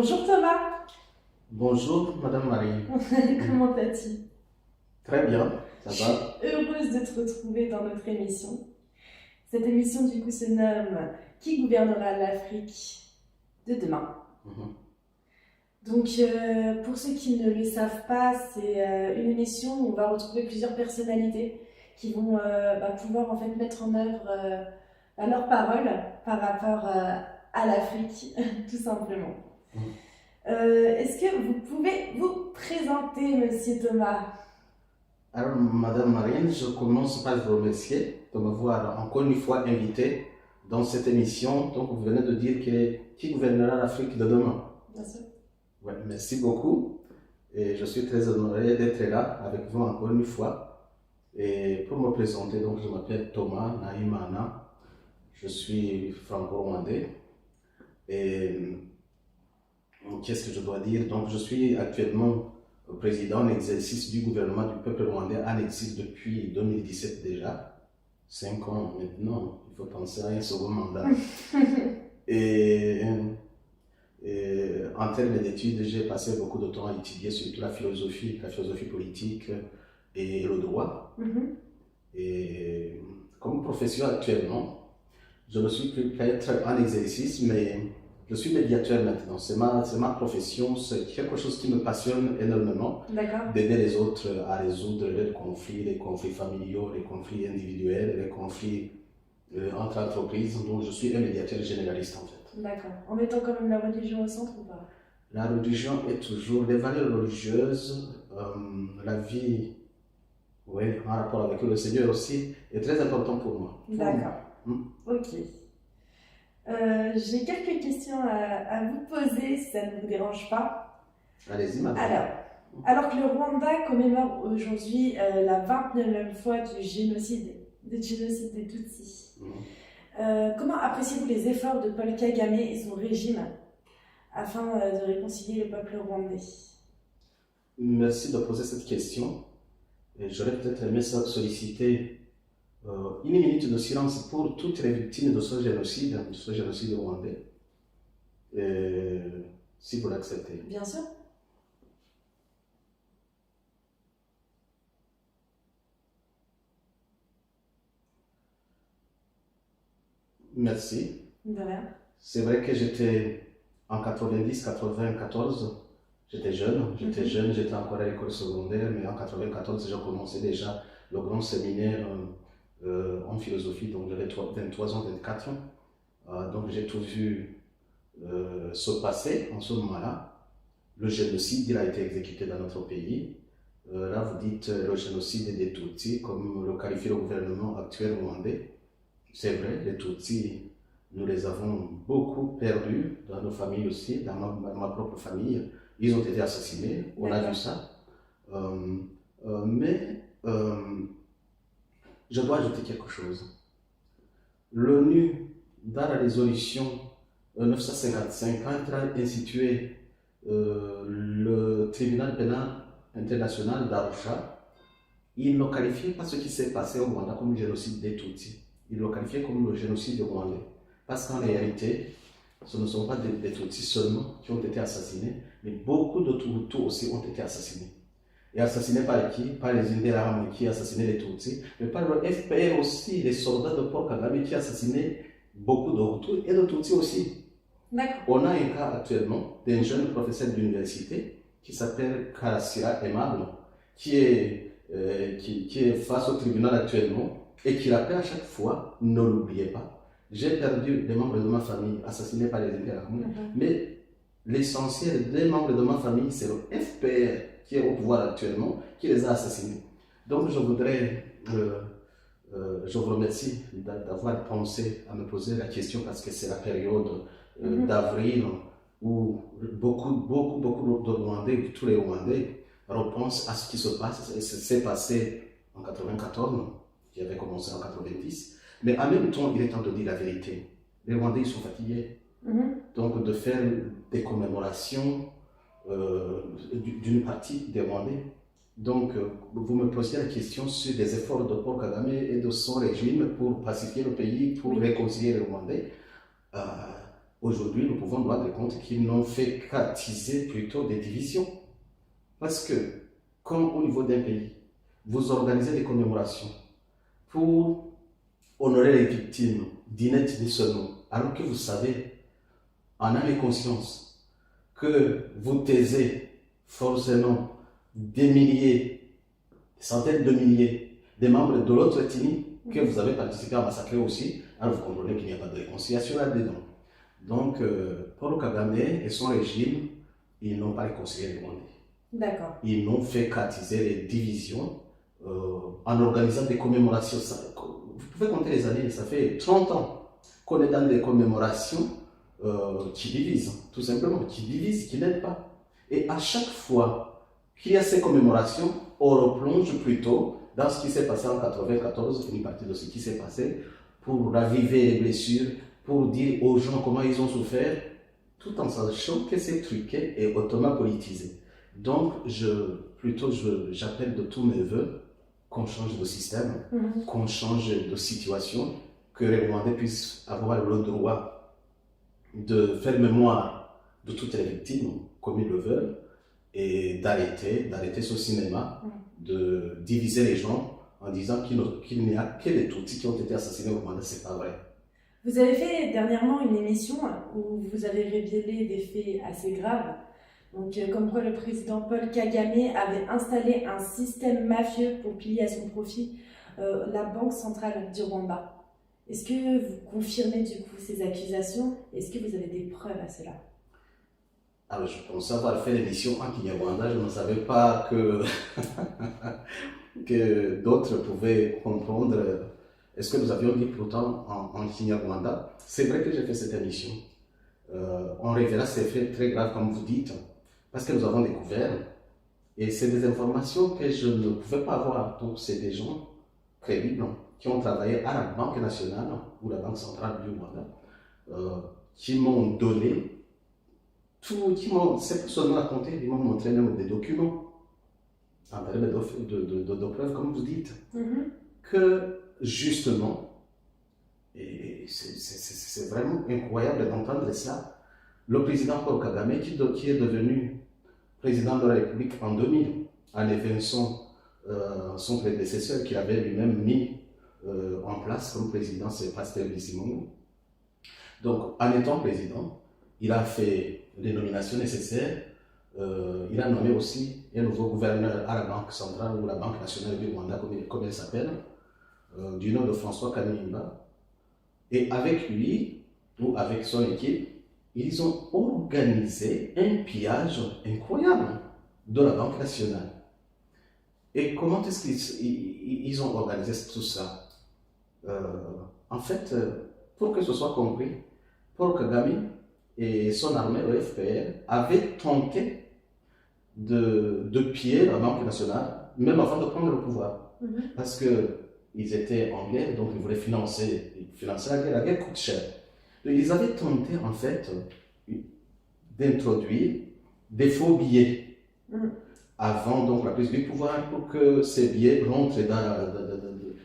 Bonjour Thomas, Bonjour, Madame Marie. comment vas-tu? Très bien, Je ça suis va? heureuse de te retrouver dans notre émission. Cette émission du coup se nomme Qui gouvernera l'Afrique de demain? Mhm. Donc pour ceux qui ne le savent pas, c'est une émission où on va retrouver plusieurs personnalités qui vont pouvoir en fait mettre en œuvre leurs paroles par rapport à l'Afrique, tout simplement. Mhm. Est-ce que vous pouvez vous présenter, Monsieur Thomas? Alors, Madame Marine, je commence par vous remercier de m'avoir encore une fois invité dans cette émission. Donc, vous venez de dire que qui gouvernera l'Afrique de demain? Bien sûr. Ouais, merci beaucoup. Et je suis très honoré d'être là avec vous encore une fois. Et pour me présenter, donc, je m'appelle Thomas Naïmana. Je suis franco-rwandais. Et qu'est-ce que je dois dire? Donc, je suis actuellement président en exercice du gouvernement du peuple rwandais en exil depuis 2017 déjà. 5 ans maintenant, il faut penser à un second mandat. Et, en termes d'études, j'ai passé beaucoup de temps à étudier surtout la philosophie politique et le droit. Mhm. Et comme profession actuellement, je ne suis plus prêtre en exercice, mais je suis médiateur maintenant. C'est ma profession, c'est quelque chose qui me passionne énormément, D'accord. d'aider les autres à résoudre les conflits familiaux, les conflits individuels, les conflits entre entreprises. Donc je suis un médiateur généraliste en fait. D'accord. En mettant quand même la religion au centre ou pas? La religion est toujours, les valeurs religieuses, la vie, oui, en rapport avec le Seigneur aussi, est très important pour moi. D'accord. Mm. Ok. J'ai quelques questions à vous poser si ça ne vous dérange pas. Allez-y, madame. Alors que le Rwanda commémore aujourd'hui la 29e fois du génocide des Tutsis, comment appréciez-vous les efforts de Paul Kagame et son régime afin de réconcilier le peuple rwandais? Merci de poser cette question. Et j'aurais peut-être aimé solliciter une minute de silence pour toutes les victimes de ce génocide rwandais, si vous l'acceptez. Bien sûr. Merci. De rien. C'est vrai que j'étais en 90-94, j'étais jeune, j'étais encore à l'école secondaire, mais en 94, j'ai commencé déjà le grand séminaire en philosophie, donc j'avais 23 ans, 24 ans. Donc j'ai tout vu se passer en ce moment-là. Le génocide, il a été exécuté dans notre pays. Là, vous dites le génocide des Tutsis, comme le qualifie le gouvernement actuel rwandais. C'est vrai, les Tutsis, nous les avons beaucoup perdus dans nos familles aussi, dans ma propre famille. Ils ont été assassinés, on a vu ça. Mais je dois ajouter quelque chose. L'ONU, dans la résolution 955, quand elle a institué le tribunal pénal international d'Arusha, il ne qualifiait pas ce qui s'est passé au Rwanda comme le génocide des Tutsis. Il le qualifiait comme le génocide rwandais. Parce qu'en réalité, ce ne sont pas des Tutsis seulement qui ont été assassinés, mais beaucoup de Hutus aussi ont été assassinés. Et assassinés par qui? Par les Indérames qui assassinaient les Tutsis, mais par le FPR aussi, les soldats de Paul Kagame qui assassinaient beaucoup de Hutus et de Tutsis aussi. On a un cas actuellement d'un jeune professeur d'université qui s'appelle Karasira Aimable, qui est face au tribunal actuellement et qui rappelle à chaque fois, ne l'oubliez pas, j'ai perdu des membres de ma famille assassinés par les Indérames, mais l'essentiel des membres de ma famille, c'est le FPR qui est au pouvoir actuellement, qui les a assassinés. Donc je vous remercie d'avoir pensé à me poser la question parce que c'est la période d'avril où beaucoup de Rwandais, tous les Rwandais, repensent à ce qui se passe. Et s'est passé en 94, qui avait commencé en 90. Mais en même temps, il est temps de dire la vérité. Les Rwandais, ils sont fatigués. Donc de faire des commémorations d'une partie des Rwandais. Donc, vous me posiez la question sur des efforts de Paul Kagame et de son régime pour pacifier le pays, pour réconcilier les Rwandais. Aujourd'hui, nous pouvons nous rendre compte qu'ils n'ont fait qu'attiser plutôt des divisions. Parce que, comme au niveau d'un pays, vous organisez des commémorations pour honorer les victimes d'ineptes ni seulement, alors que vous savez, en âme et conscience, que vous taisez forcément des milliers, des centaines de milliers des membres de l'autre ethnie que vous avez participé à massacrer aussi, alors vous comprenez qu'il n'y a pas de réconciliation là-dedans. Donc, Paul Kagame et son régime, ils n'ont pas réconcilié les Rwandais. D'accord. Ils n'ont fait qu'attiser les divisions en organisant des commémorations. Vous pouvez compter les années, ça fait 30 ans qu'on est dans des commémorations qui divisent, tout simplement, qui divisent, qui n'aident pas. Et à chaque fois qu'il y a ces commémorations, on replonge plutôt dans ce qui s'est passé en 1994, une partie de ce qui s'est passé, pour raviver les blessures, pour dire aux gens comment ils ont souffert, tout en sachant que c'est truqué et hautement politisé. Donc, j'appelle de tous mes voeux qu'on change de système, qu'on change de situation, que les Rwandais puissent avoir le droit de faire mémoire de toutes les victimes, comme ils le veulent, et d'arrêter ce cinéma, de diviser les gens en disant qu'il n'y a que les Tutsis qui ont été assassinés au Rwanda. C'est pas vrai. Vous avez fait dernièrement une émission où vous avez révélé des faits assez graves. Donc, comme quoi le président Paul Kagame avait installé un système mafieux pour piller à son profit la Banque centrale du Rwanda. Est-ce que vous confirmez du coup ces accusations? Est-ce que vous avez des preuves à cela? Alors, je pensais avoir fait l'émission en Kinyarwanda, je ne savais pas que, que d'autres pouvaient comprendre. Est-ce que nous avions dit pourtant en Kinyarwanda? C'est vrai que j'ai fait cette émission. On révéla ces faits très graves, comme vous dites, parce que nous avons découvert, et c'est des informations que je ne pouvais pas avoir. Donc, c'est des gens crédibles qui ont travaillé à la Banque nationale ou la Banque centrale du Rwanda, qui m'ont donné tout, cette personne m'a raconté, ils m'ont montré même des documents, en termes de preuves, comme vous dites, que justement, et c'est vraiment incroyable d'entendre ça, le président Paul Kagame, qui est devenu président de la République en 2000, en évinçant son prédécesseur qu'il avait lui-même mis en place comme président, c'est Pasteur Bizimungu. Donc, en étant président, il a fait les nominations nécessaires. Il a nommé aussi un nouveau gouverneur à la Banque centrale ou la Banque nationale du Rwanda, comme elle s'appelle, du nom de François Kanimba. Et avec lui, ou avec son équipe, ils ont organisé un pillage incroyable de la Banque nationale. Et comment est-ce qu'ils ont organisé tout ça? En fait, pour que ce soit compris, Paul Kagame et son armée, le FPR, avaient tenté de piller la Banque nationale, même avant de prendre le pouvoir. Parce qu'ils étaient en guerre, donc ils voulaient financer la guerre. La guerre coûte cher. Donc, ils avaient tenté, en fait, d'introduire des faux billets avant donc, la prise du pouvoir pour que ces billets rentrent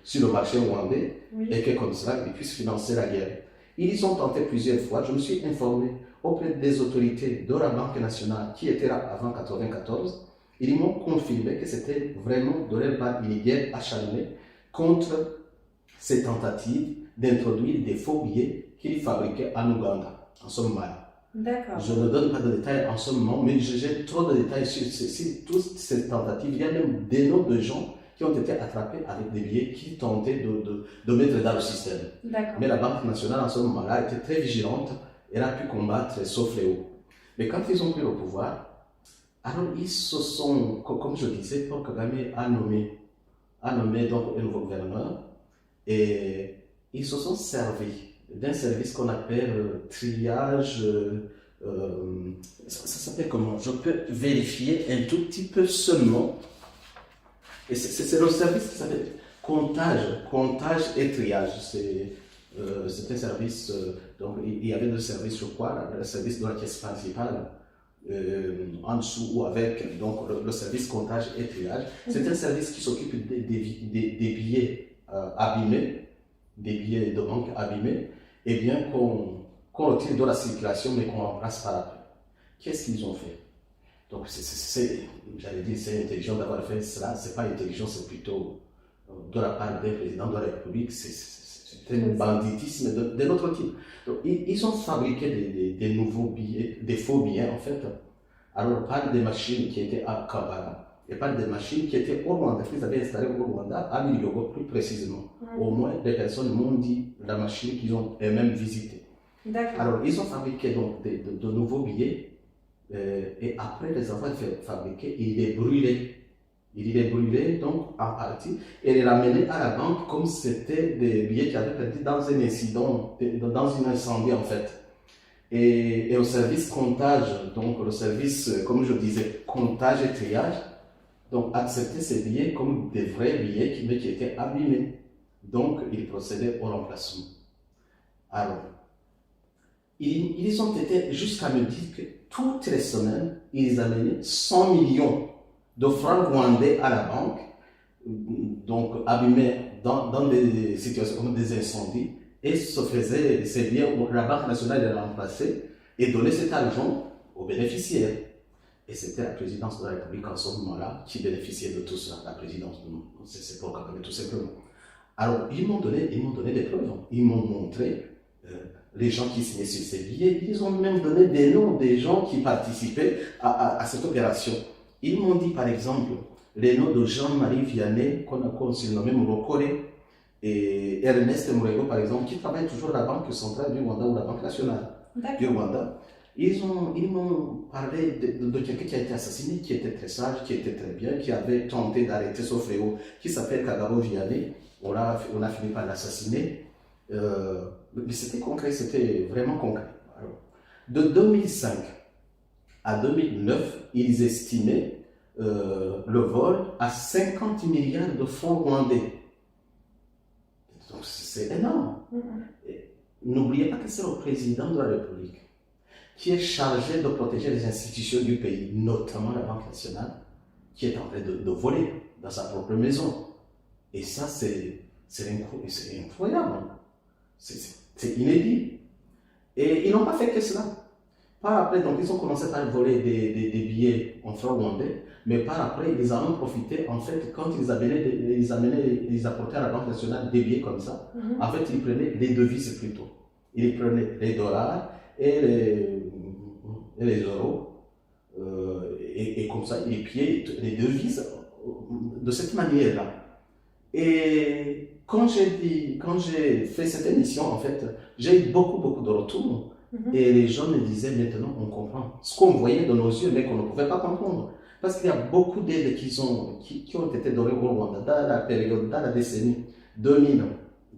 sur le marché rwandais et que comme ça, ils puissent financer la guerre. Ils ont tenté plusieurs fois. Je me suis informé auprès des autorités de la Banque nationale qui étaient là avant 1994. Ils m'ont confirmé que c'était vraiment de leur part une guerre acharnée contre ces tentatives d'introduire des faux billets qu'ils fabriquaient en Ouganda, en Somalie. D'accord. Je ne donne pas de détails en ce moment, mais j'ai trop de détails sur toutes ces tentatives. Il y a même des noms de gens qui ont été attrapés avec des billets qui tentaient de mettre dans le système. Mais la Banque nationale, en ce moment-là, était très vigilante. Elle a pu combattre ce fléau. Mais quand ils ont pris le pouvoir, alors ils se sont, comme je disais, Paul Kagame a nommé donc un nouveau gouverneur et ils se sont servis d'un service qu'on appelle triage. Ça s'appelle comment? Je peux vérifier un tout petit peu seulement. Et c'est le service qui s'appelle comptage et triage. C'est un service, donc il y avait deux services, je crois, le service de la caisse principale en dessous ou avec donc, le service comptage et triage. C'est un service qui s'occupe des billets abîmés, des billets de banque abîmés, et bien qu'on qu'on retire de la circulation, mais qu'on remplace par après. Qu'est-ce qu'ils ont fait? Donc, j'allais dire, c'est intelligent d'avoir fait cela. C'est pas intelligent, c'est plutôt de la part des présidents de la République. C'est un banditisme de notre type. Donc, ils ont fabriqué des nouveaux billets, des faux billets, en fait. Alors, pas des machines qui étaient à Kampala, et pas des machines qui étaient au Rwanda, qu'ils avaient installées au Rwanda, à Bilogo plus précisément. Au moins, des personnes m'ont dit la machine qu'ils ont eux-mêmes visitée. Alors, ils ont fabriqué donc de nouveaux billets, et après les avoir fabriqués, ils les brûlaient. Ils les brûlaient donc en partie et les ramenaient à la banque comme c'était des billets qui avaient perdu dans un incident, dans un incendie en fait. Et au service comptage, donc le service, comme je disais, comptage et triage, donc acceptait ces billets comme des vrais billets mais qui étaient abîmés. Donc ils procédaient au remplacement. Alors, ils ont été jusqu'à me dire que toutes les semaines, ils amenaient 100 millions de francs rwandais à la banque, donc abîmés dans des situations comme des incendies, et se faisaient ces biens où la Banque nationale les remplaçait et donnait cet argent aux bénéficiaires. Et c'était la présidence de la République en ce moment-là qui bénéficiait de tout ça, la présidence, c'est pour Kagame tout simplement. Alors, ils m'ont donné des preuves, ils m'ont montré les gens qui signaient sur ces billets, ils ont même donné des noms des gens qui participaient à cette opération. Ils m'ont dit par exemple les noms de Jean-Marie Vianney, qu'on surnommait Murokore, et Ernest Murego par exemple, qui travaillent toujours à la Banque centrale du Rwanda ou la Banque nationale du Rwanda. Ils m'ont parlé de quelqu'un qui a été assassiné, qui était très sage, qui était très bien, qui avait tenté d'arrêter ce fléau, qui s'appelle Kagabo Vianney. On a fini par l'assassiner. Mais c'était concret, c'était vraiment concret. Alors, de 2005 à 2009, ils estimaient le vol à 50 milliards de francs rwandais. Donc c'est énorme. N'oubliez pas que c'est le président de la République qui est chargé de protéger les institutions du pays, notamment la Banque nationale, qui est en train de voler dans sa propre maison. Et ça, c'est incroyable. C'est inédit. Et ils n'ont pas fait que cela. Par après, donc, ils ont commencé par voler des billets en francs rwandais, mais par après, ils en ont profité. En fait, quand ils apportaient à la Banque nationale des billets comme ça, en fait, ils prenaient les devises plutôt. Ils prenaient les dollars et les euros, et comme ça, ils pillaient les devises de cette manière-là. Et quand j'ai fait cette émission, en fait, j'ai eu beaucoup de retours. Et les gens me disaient, maintenant, on comprend ce qu'on voyait de nos yeux, mais qu'on ne pouvait pas comprendre. Parce qu'il y a beaucoup d'aides qui ont été données au Rwanda dans la période, dans la décennie 2000,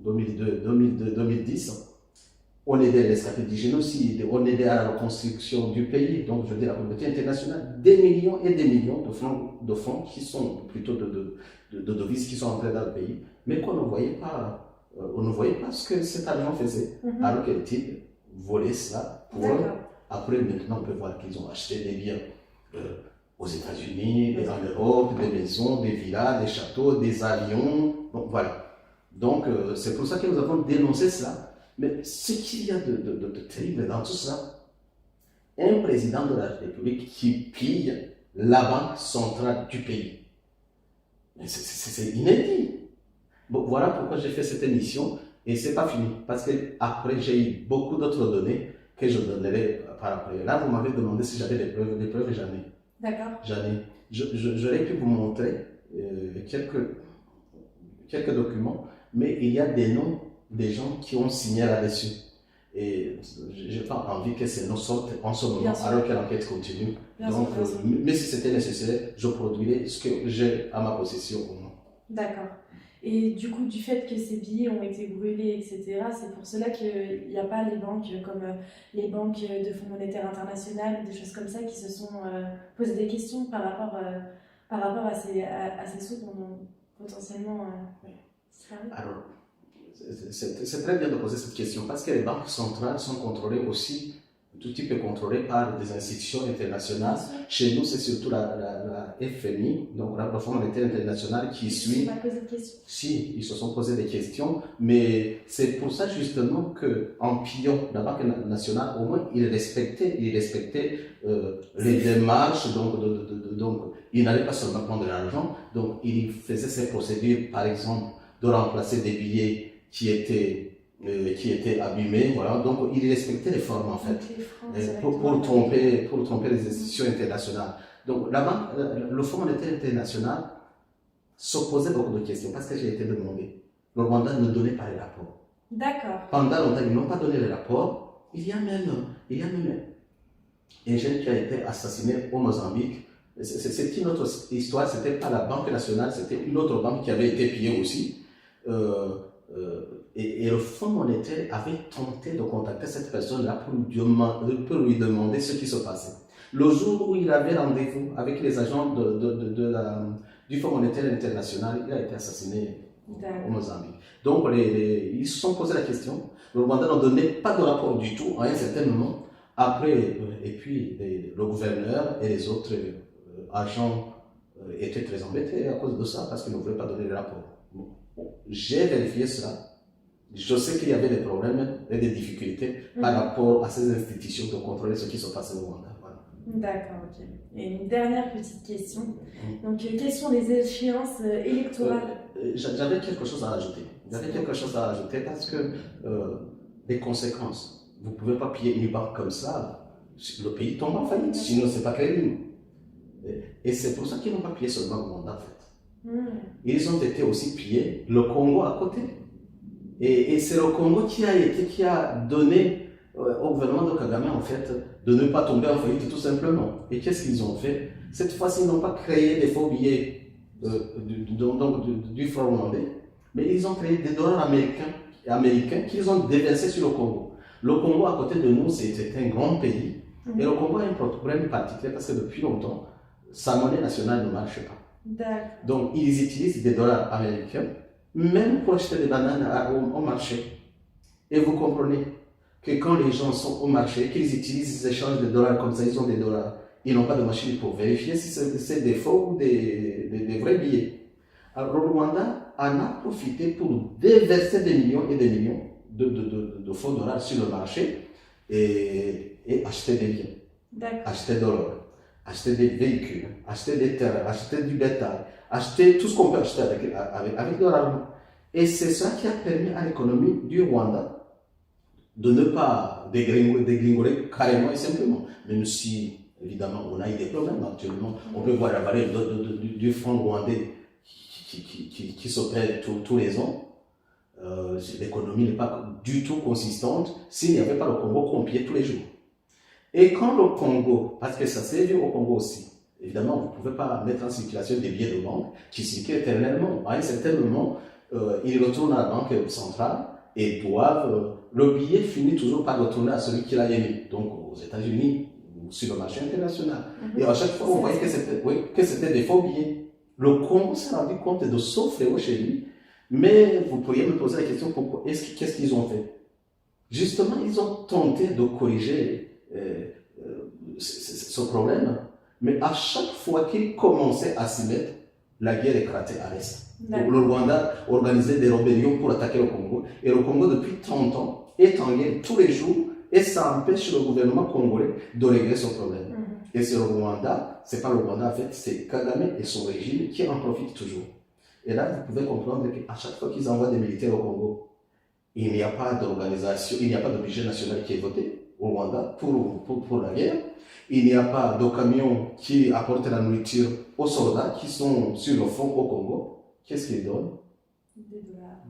2002, 2010. On aidait les rescapés du génocide, on aidait à la reconstruction du pays, donc je dis la communauté internationale, des millions et des millions de francs qui sont plutôt de devises qui sont entrées dans le pays, mais qu'on ne voyait pas, on ne voyait pas ce que cet argent faisait, alors que les types volaient cela pour eux. Après, maintenant, on peut voir qu'ils ont acheté des biens aux États-Unis, en Europe, des maisons, des villas, des châteaux, des avions, donc voilà. Donc, c'est pour ça que nous avons dénoncé cela. Mais ce qu'il y a de terrible dans tout ça, un président de la République qui pille la banque centrale du pays. C'est inédit. Bon, voilà pourquoi j'ai fait cette émission et c'est pas fini. Parce que après j'ai eu beaucoup d'autres données que je donnerai par après. Là, vous m'avez demandé si j'avais des preuves, j'en ai. D'accord. J'en ai. J'aurais pu vous montrer quelques documents, mais il y a des noms des gens qui ont signé là-dessus. Et je n'ai pas envie que ces noms sortent en ce moment, alors que l'enquête continue. Donc, mais si c'était nécessaire, je produirais ce que j'ai à ma possession au moins. D'accord. Et du coup, du fait que ces billets ont été brûlés, etc., c'est pour cela qu'il n'y a pas les banques comme les banques de Fonds monétaire international, des choses comme ça, qui se sont posé des questions par rapport à ces sous qu'on a potentiellement disparu. Alors, c'est très bien de poser cette question parce que les banques centrales sont contrôlées aussi tout type est contrôlé par des institutions internationales. Chez nous, c'est surtout la FMI, donc le Fonds monétaire international, qui suit. Ils ne se sont pas posé de questions. Si, ils se sont posé des questions, mais c'est pour ça justement qu'en pillant la Banque nationale, au moins, ils respectaient les démarches, donc ils n'allaient pas seulement prendre de l'argent, donc ils faisaient ces procédures, par exemple, de remplacer des billets qui étaient abîmés, voilà. Donc ils respectaient les formes en fait, pour tromper les institutions internationales. Donc le Fonds monétaire international se posait beaucoup de questions parce que j'ai été demandé. Le Rwanda ne donnait pas les rapports. D'accord. Pendant longtemps, ils n'ont pas donné les rapports. Il y a même un jeune qui a été assassiné au Mozambique. C'est une autre histoire, c'était pas la Banque nationale, c'était une autre banque qui avait été pillée aussi. Et le Fonds monétaire avait tenté de contacter cette personne-là pour lui demander ce qui se passait. Le jour où il avait rendez-vous avec les agents du Fonds monétaire international, il a été assassiné au Mozambique. Donc ils se sont posé la question. Le Rwanda ne donnait pas de rapport du tout à un certain moment. Après, et puis le gouverneur et les autres agents étaient très embêtés à cause de ça parce qu'ils ne voulaient pas donner les rapports. J'ai vérifié cela. Je sais qu'il y avait des problèmes et des difficultés par rapport à ces institutions de contrôler ce qui se passe au Rwanda. Voilà. D'accord, ok. Et une dernière petite question. Donc, quelles sont les échéances électorales? J'avais quelque chose à ajouter. Parce que les conséquences, vous ne pouvez pas piller une banque comme ça, le pays tombe en faillite, sinon ce n'est pas crédible. Et c'est pour ça qu'ils n'ont pas pillé seulement le Rwanda en fait. Ils ont été aussi pillés le Congo à côté. Et c'est le Congo qui a donné au gouvernement de Kagame en fait de ne pas tomber en faillite tout simplement. Et qu'est-ce qu'ils ont fait? Cette fois-ci, ils n'ont pas créé des faux billets du franc rwandais, mais ils ont créé des dollars américains qu'ils ont déversés sur le Congo. Le Congo à côté de nous, c'est un grand pays. Et le Congo a un problème particulier parce que depuis longtemps, sa monnaie nationale ne marche pas. Donc, ils utilisent des dollars américains, même pour acheter des bananes au marché. Et vous comprenez que quand les gens sont au marché, qu'ils utilisent, ils échangent des dollars comme ça, ils ont des dollars, ils n'ont pas de machine pour vérifier si c'est des faux ou des vrais billets. Alors, le Rwanda en a profité pour déverser des millions et des millions de faux dollars sur le marché et acheter des biens, acheter de l'or, acheter des véhicules, acheter des terres, acheter du bétail, acheter tout ce qu'on peut acheter avec de l'argent. Et c'est ça qui a permis à l'économie du Rwanda de ne pas dégringoler carrément et simplement. Même si, évidemment, on a eu des problèmes actuellement. On peut voir la valeur du franc rwandais qui se perd tous les ans. L'économie n'est pas du tout consistante s'il n'y avait pas le Congo qu'on pillait tous les jours. Et quand le Congo, parce que ça s'est vu au Congo aussi, évidemment, vous ne pouvez pas mettre en circulation des billets de banque qui circulent éternellement. À un certain moment, ils retournent à la banque centrale et doivent. Le billet finit toujours par retourner à celui qui l'a émis, donc aux États-Unis ou sur le marché international. Et à chaque fois, on voyait que c'était des faux billets. Le Congo s'est rendu compte de ce fléau chez lui, mais vous pourriez me poser la question pourquoi? Qu'est-ce qu'ils ont fait? Justement, ils ont tenté de corriger ce problème, mais à chaque fois qu'ils commençaient à s'y mettre, la guerre éclatait à l'Est. Donc le Rwanda organisait des rébellions pour attaquer le Congo, et le Congo depuis 30 ans est en guerre tous les jours, et ça empêche le gouvernement congolais de régler ce problème. Et c'est le Rwanda, c'est pas le Rwanda en fait, c'est Kagame et son régime qui en profitent toujours. Et là, vous pouvez comprendre qu'à chaque fois qu'ils envoient des militaires au Congo, il n'y a pas d'organisation, il n'y a pas de budget national qui est voté au Rwanda pour la guerre. Il n'y a pas de camions qui apportent la nourriture aux soldats qui sont sur le front au Congo. Qu'est-ce qu'ils donnent?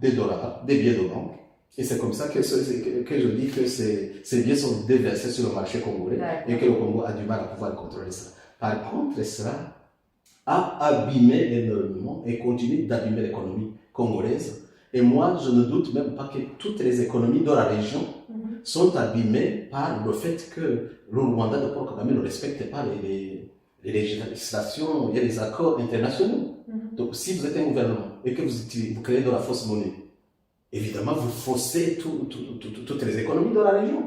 Des dollars, des billets de banque. Et c'est comme ça que je dis que ces billets sont déversés sur le marché congolais et que le Congo a du mal à pouvoir contrôler ça. Par contre, cela a abîmé énormément et continue d'abîmer l'économie congolaise. Et moi, je ne doute même pas que toutes les économies de la région sont abîmées par le fait que le Rwanda de Paul Kagame ne respecte pas les législations et les accords internationaux. Donc, si vous êtes un gouvernement et que vous créez de la fausse monnaie, évidemment, vous faussez toutes les économies de la région.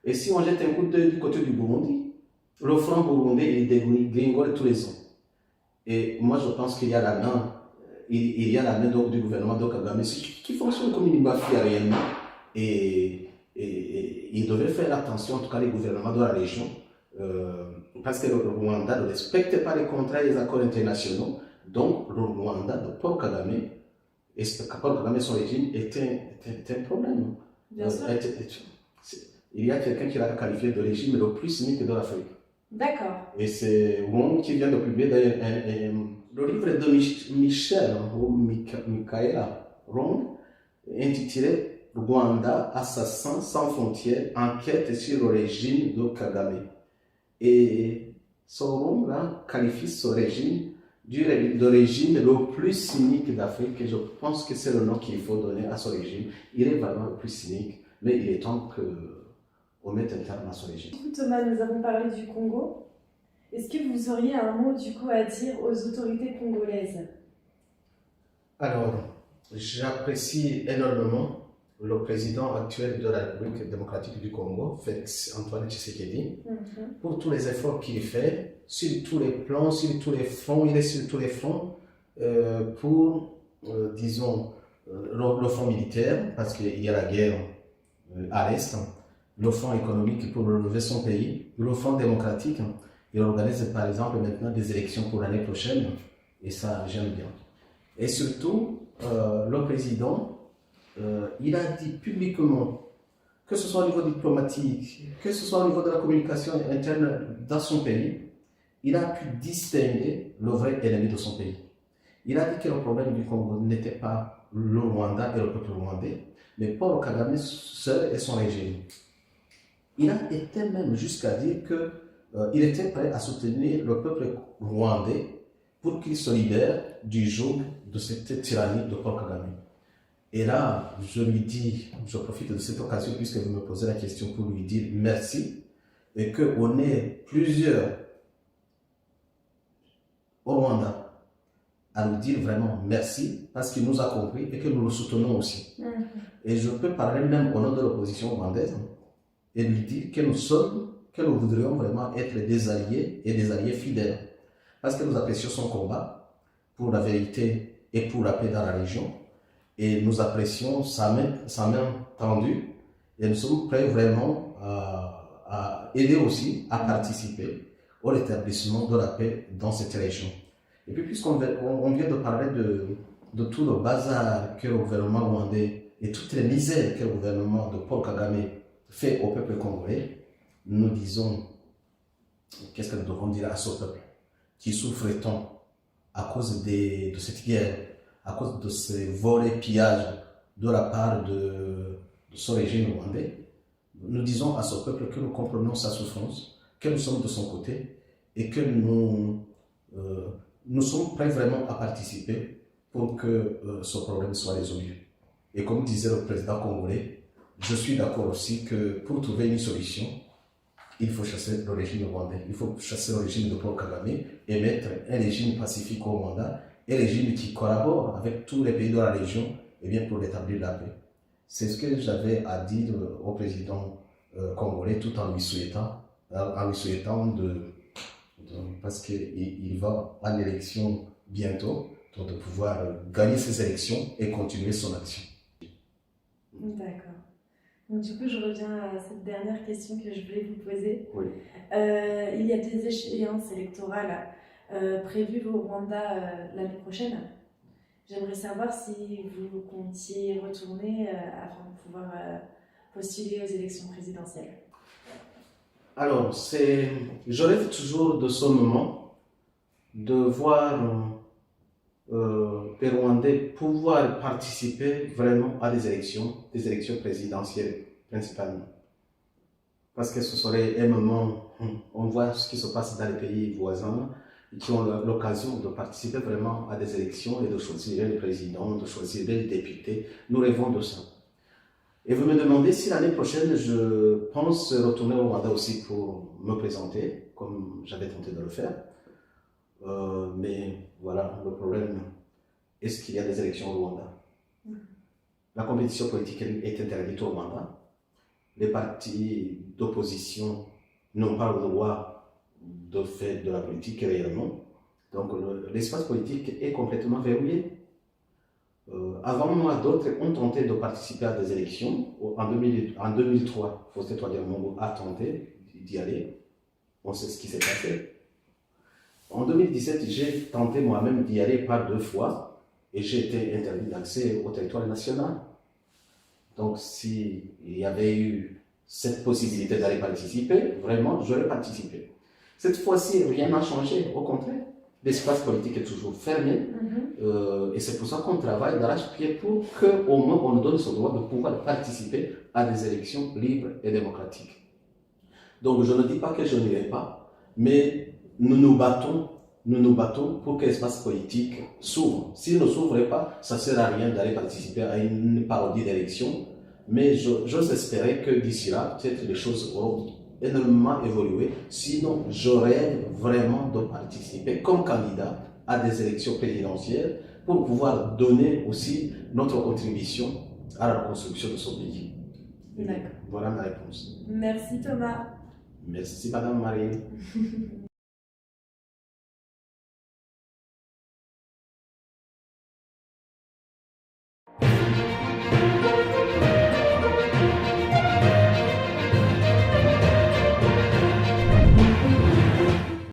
Et si on jette un coup d'œil du côté du Burundi, le franc burundais il dégringole tous les ans. Et moi je pense qu'il y a la main, il y a la main donc, du gouvernement de Kagame qui fonctionne comme une mafia réellement. Et il devait faire attention, en tout cas les gouvernements de la région, parce que le Rwanda ne respecte pas les contrats et les accords internationaux. Donc le Rwanda de Paul Kagame, et Paul Kagame son régime était un problème. Bien sûr. Il y a quelqu'un qui l'a qualifié de régime le plus cynique de l'Afrique. D'accord. Et c'est Wong qui vient de publier le livre de Michel ou Michaela Wong, intitulé Rwanda, assassin sans frontières, enquête sur le régime de Kagame. Et ce Wong-là qualifie ce régime de régime le plus cynique d'Afrique. Et je pense que c'est le nom qu'il faut donner à ce régime. Il est vraiment le plus cynique, mais il est temps qu'on mette un terme à ce régime. Du coup, Thomas, nous avons parlé du Congo. Est-ce que vous auriez un mot du coup à dire aux autorités congolaises? Alors, j'apprécie énormément le président actuel de la République démocratique du Congo, Félix Antoine Tshisekedi, pour tous les efforts qu'il fait sur tous les plans, sur tous les fronts. Il est sur tous les fronts pour, disons, le front militaire, parce qu'il y a la guerre à l'Est, le front économique pour relever son pays, le front démocratique. Il organise par exemple maintenant des élections pour l'année prochaine, et ça j'aime bien. Et surtout, le président, il a dit publiquement, que ce soit au niveau diplomatique, que ce soit au niveau de la communication interne dans son pays, il a pu distinguer le vrai ennemi de son pays. Il a dit que le problème du Congo n'était pas le Rwanda et le peuple rwandais, mais Paul Kagame seul et son régime. Il a été même jusqu'à dire qu'il était prêt à soutenir le peuple rwandais pour qu'il se libère du joug de cette tyrannie de Paul Kagame. Et là, je profite de cette occasion puisque vous me posez la question pour lui dire merci et qu'on est plusieurs au Rwanda à nous dire vraiment merci parce qu'il nous a compris et que nous le soutenons aussi. Et je peux parler même au nom de l'opposition rwandaise et lui dire que nous voudrions vraiment être des alliés et des alliés fidèles. Parce que nous apprécions son combat pour la vérité et pour la paix dans la région. Et nous apprécions sa main tendue. Et nous sommes prêts vraiment à aider aussi, à participer au rétablissement de la paix dans cette région. Et puis, puisqu'on vient de parler de tout le bazar que le gouvernement rwandais et toutes les misères que le gouvernement de Paul Kagame fait au peuple congolais, nous disons, qu'est-ce que nous devons dire à ce peuple qui souffre tant à cause de cette guerre, à cause de ces vols et pillages de la part de ce régime rwandais. Nous disons à ce peuple que nous comprenons sa souffrance, que nous sommes de son côté et que nous sommes prêts vraiment à participer pour que ce problème soit résolu. Et comme disait le président congolais, je suis d'accord aussi que pour trouver une solution, il faut chasser le régime rwandais, il faut chasser le régime de Paul Kagame et mettre un régime pacifique au Rwanda, un régime qui collabore avec tous les pays de la région et bien pour rétablir la paix. C'est ce que j'avais à dire au président congolais tout en lui souhaitant parce qu'il va en élection bientôt, donc de pouvoir gagner ses élections et continuer son action. D'accord. Donc du coup, je reviens à cette dernière question que je voulais vous poser. Oui. Il y a des échéances électorales prévues au Rwanda l'année prochaine. J'aimerais savoir si vous comptiez retourner afin de pouvoir postuler aux élections présidentielles. Alors, je rêve toujours de ce moment, de voir les Rwandais pouvoir participer vraiment à des élections présidentielles principalement. Parce que ce serait un moment, on voit ce qui se passe dans les pays voisins, qui ont l'occasion de participer vraiment à des élections et de choisir le président, de choisir les députés. Nous rêvons de ça. Et vous me demandez si l'année prochaine, je pense retourner au Rwanda aussi pour me présenter, comme j'avais tenté de le faire. Mais voilà, le problème, est-ce qu'il y a des élections au Rwanda? La compétition politique est interdite au Rwanda. les partis d'opposition n'ont pas le droit de faire de la politique réellement. Donc l'espace politique est complètement verrouillé. Avant moi, d'autres ont tenté de participer à des élections. En 2003, Faustin Twagiramungu a tenté d'y aller. On sait ce qui s'est passé. En 2017, j'ai tenté moi-même d'y aller par 2 fois et j'ai été interdit d'accès au territoire national. Donc, s'il y avait eu cette possibilité d'aller participer, vraiment, j'aurais participé. Cette fois-ci, rien n'a changé, au contraire. L'espace politique est toujours fermé et c'est pour ça qu'on travaille d'arrache-pied pour qu'au moins on nous donne ce droit de pouvoir participer à des élections libres et démocratiques. Donc, je ne dis pas que je n'irai pas, mais nous nous battons pour que l'espace politique s'ouvre. S'il ne s'ouvre pas, ça ne sert à rien d'aller participer à une parodie d'élection. Mais j'ose espérer que d'ici là, peut-être les choses auront énormément évolué. Sinon, je rêve vraiment de participer comme candidat à des élections présidentielles pour pouvoir donner aussi notre contribution à la reconstruction de ce pays. D'accord. Voilà ma réponse. Merci Thomas. Merci Madame Marie.